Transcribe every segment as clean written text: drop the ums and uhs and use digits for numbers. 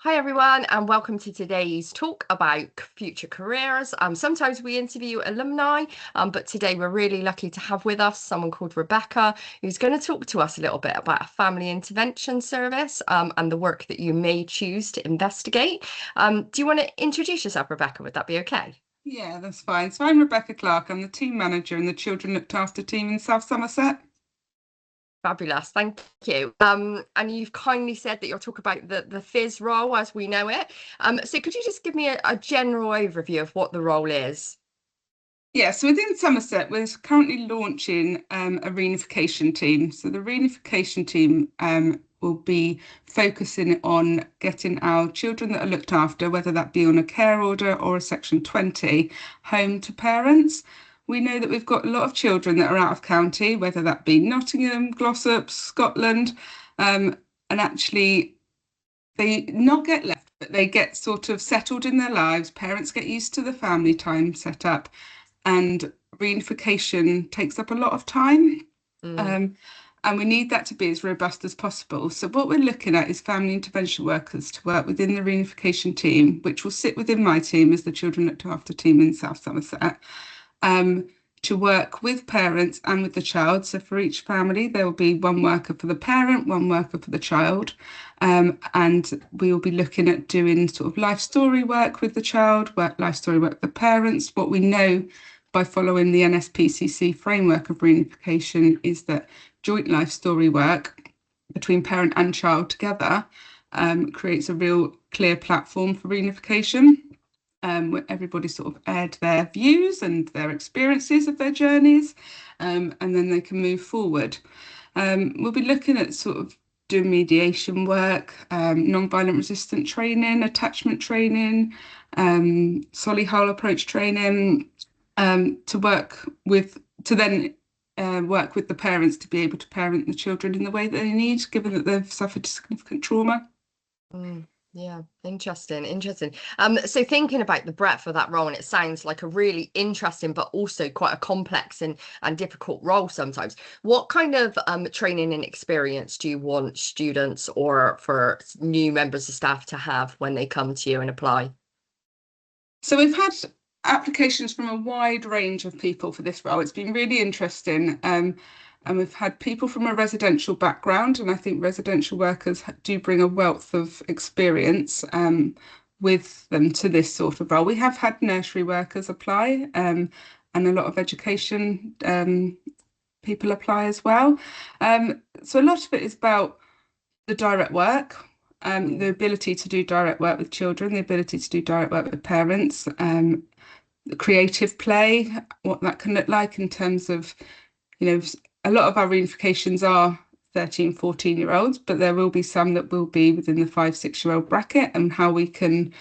Hi, everyone, and welcome to today's talk about future careers. Sometimes we interview alumni, but today we're really lucky to have with us someone called Rebecca, who's going to talk to us a little bit about a family intervention service and the work that you may choose to investigate. Do you want to introduce yourself, Rebecca? Would that be okay? Yeah, that's fine. So I'm Rebecca Clark. I'm the team manager in the Children Looked After team in South Somerset. Fabulous, thank you. And you've kindly said that you'll talk about the FIS role as we know it. So could you just give me a general overview of what the role is? Yeah, so within Somerset, we're currently launching a reunification team. So the reunification team will be focusing on getting our children that are looked after, whether that be on a care order or a Section 20, home to parents. We know that we've got a lot of children that are out of county, whether that be Nottingham, Glossop, Scotland, and actually they not get left, but they get sort of settled in their lives. Parents get used to the family time set up, and reunification takes up a lot of time. Mm. Um, and we need that to be as robust as possible. So what we're looking at is family intervention workers to work within the reunification team, which will sit within my team as the Children Looked After team in South Somerset, um, to work with parents and with the child. So for each family, there will be one worker for the parent, one worker for the child. And we will be looking at doing sort of life story work with the child, life story work with the parents. What we know by following the NSPCC framework of reunification is that joint life story work between parent and child together creates a real clear platform for reunification, where everybody sort of aired their views and their experiences of their journeys, and then they can move forward. We'll be looking at sort of doing mediation work, non-violent resistant training, attachment training, Solihull approach training, to work with, to then work with the parents to be able to parent the children in the way that they need, given that they've suffered significant trauma. Mm, yeah, interesting. So thinking about the breadth of that role, and it sounds like a really interesting, but also quite a complex and difficult role sometimes. What kind of training and experience do you want students or for new members of staff to have when they come to you and apply? So we've had applications from a wide range of people for this role. It's been really interesting. And we've had people from a residential background, and I think residential workers do bring a wealth of experience with them to this sort of role. We have had nursery workers apply, and a lot of education people apply as well. So a lot of it is about the direct work, the ability to do direct work with children, the ability to do direct work with parents, the creative play, what that can look like in terms of, a lot of our reunifications are 13, 14-year-olds, but there will be some that will be within the 5, 6-year-old bracket, and how we can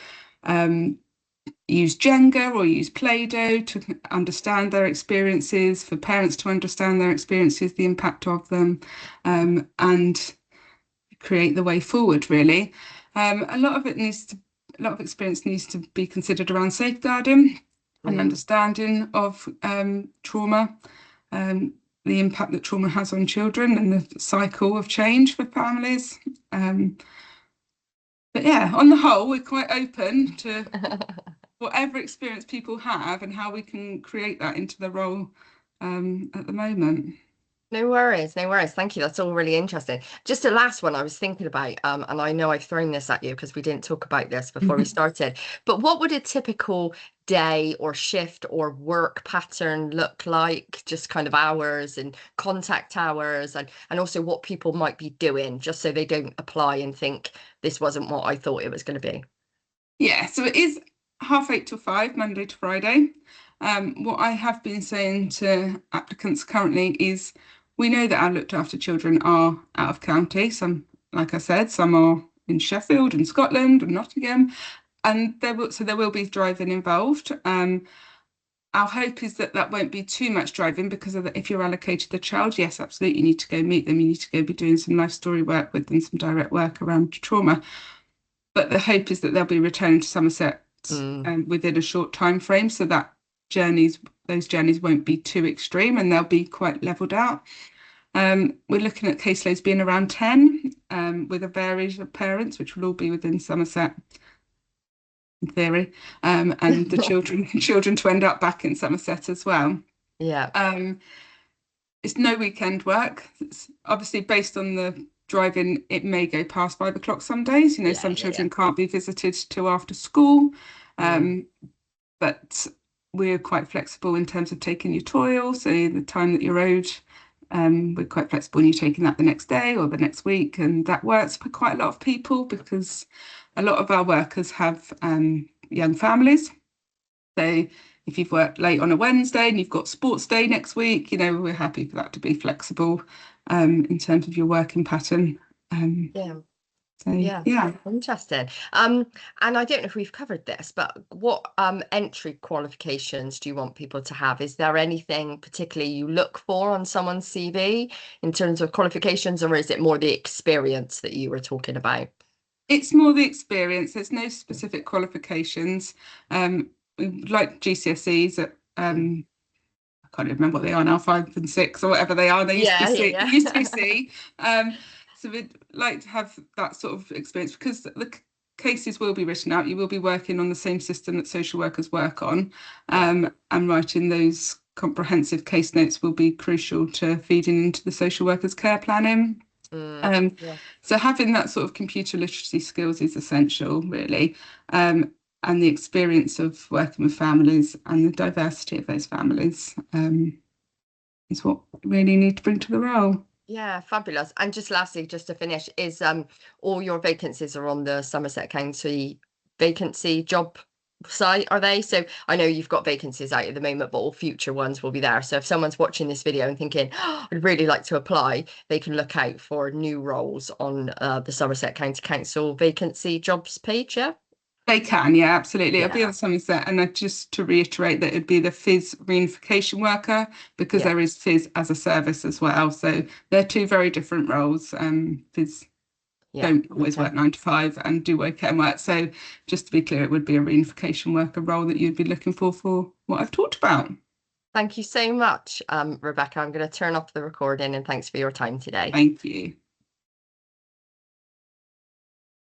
use Jenga or use Play-Doh to understand their experiences, for parents to understand their experiences, the impact of them, and create the way forward, really. A lot of experience needs to be considered around safeguarding and Mm. understanding of trauma, the impact that trauma has on children and the cycle of change for families. But yeah, on the whole, we're quite open to whatever experience people have and how we can create that into the role at the moment. No worries, no worries. Thank you. That's all really interesting. Just a last one I was thinking about, and I know I've thrown this at you because we didn't talk about this before we started, but what would a typical day or shift or work pattern look like? Just kind of hours and contact hours and also what people might be doing, just so they don't apply and think this wasn't what I thought it was going to be. Yeah, so it is 8:30 till 5, Monday to Friday. What I have been saying to applicants currently is we know that our looked after children are out of county. Some, like I said, some are in Sheffield and Scotland and Nottingham, and there will be driving involved. Our hope is that that won't be too much driving, because if you're allocated the child, yes, absolutely, you need to go meet them. You need to go be doing some life story work with them, some direct work around trauma. But the hope is that they'll be returning to Somerset Mm. within a short time frame, so that those journeys won't be too extreme and they'll be quite leveled out. We're looking at caseloads being around 10, with a variety of parents, which will all be within Somerset in theory, and the children to end up back in Somerset as well. Yeah. Um, it's no weekend work. It's obviously based on the driving, it may go past 5 o'clock some days. You know, Yeah, some yeah, yeah. children can't be visited till after school. Mm. But we're quite flexible in terms of taking your toil. So the time that you're owed, we're quite flexible in you taking that the next day or the next week. And that works for quite a lot of people because a lot of our workers have young families. So if you've worked late on a Wednesday and you've got sports day next week, you know, we're happy for that to be flexible in terms of your working pattern. Um, Yeah. so Yeah. yeah. Interesting. And I don't know if we've covered this, but what entry qualifications do you want people to have? Is there anything particularly you look for on someone's CV in terms of qualifications, or is it more the experience that you were talking about? It's more the experience. There's no specific qualifications. Like GCSEs at Mm. I can't even remember what they are now, 5 and 6 or whatever they are. They used to be Yeah, C. They yeah, used to be yeah. C. So we'd like to have that sort of experience because the cases will be written out. You will be working on the same system that social workers work on, Yeah. and writing those comprehensive case notes will be crucial to feeding into the social workers' care planning. Mm. Um, Yeah. so having that sort of computer literacy skills is essential, really, and the experience of working with families and the diversity of those families is what we really need to bring to the role. Yeah, fabulous. And just lastly, just to finish, is all your vacancies are on the Somerset County vacancy job site, are they? So I know you've got vacancies out at the moment, but all future ones will be there. So if someone's watching this video and thinking, oh, I'd really like to apply, they can look out for new roles on the Somerset County Council vacancy jobs page, yeah? They can, yeah, absolutely. It'll be Yeah, on Somerset, and just to reiterate that it'd be the FIS reunification worker because yeah, there is FIS as a service as well. So they're two very different roles. FIS yeah. don't always Okay. work 9 to 5 and do weekend work. So just to be clear, it would be a reunification worker role that you'd be looking for what I've talked about. Thank you so much, Rebecca. I'm going to turn off the recording and thanks for your time today. Thank you.